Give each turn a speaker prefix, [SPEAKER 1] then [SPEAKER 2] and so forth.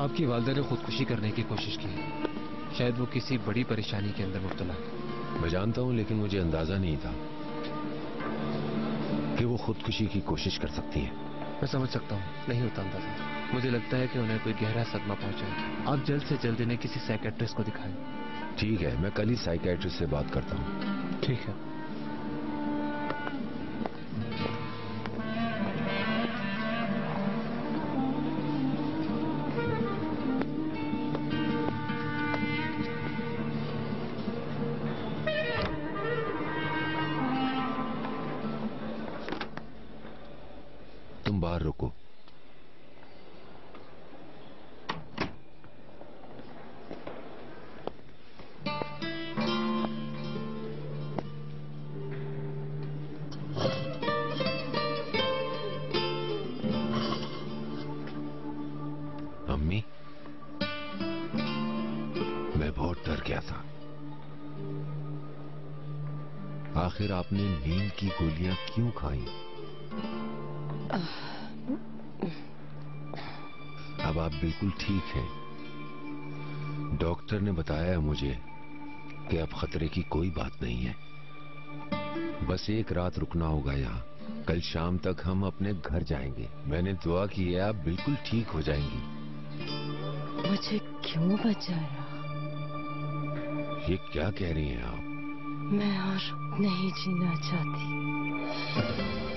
[SPEAKER 1] आपकी वालिदा ने खुदकुशी करने की कोशिश की है। शायद वो किसी बड़ी परेशानी के अंदर मुब्तला है।
[SPEAKER 2] मैं जानता हूं, लेकिन मुझे अंदाजा नहीं था कि वो खुदकुशी की कोशिश कर सकती है।
[SPEAKER 1] मैं समझ सकता हूँ, नहीं होता अंदाजा। मुझे लगता है कि उन्हें कोई गहरा सदमा पहुंचा है। आप जल्द से जल्द इन्हें किसी साइकियाट्रिस्ट को दिखाएं।
[SPEAKER 2] ठीक है, मैं कल ही साइकियाट्रिस्ट से बात करता हूँ।
[SPEAKER 1] ठीक है।
[SPEAKER 2] तुम बाहर रुको। अम्मी, मैं बहुत डर गया था। आखिर आपने नींद की गोलियां क्यों खाई? अब आप बिल्कुल ठीक हैं। डॉक्टर ने बताया मुझे कि अब खतरे की कोई बात नहीं है। बस एक रात रुकना होगा यहाँ। कल शाम तक हम अपने घर जाएंगे। मैंने दुआ की है, आप बिल्कुल ठीक हो जाएंगी।
[SPEAKER 3] मुझे क्यों बचाया?
[SPEAKER 2] ये क्या कह रही हैं आप?
[SPEAKER 3] मैं और नहीं जीना चाहती।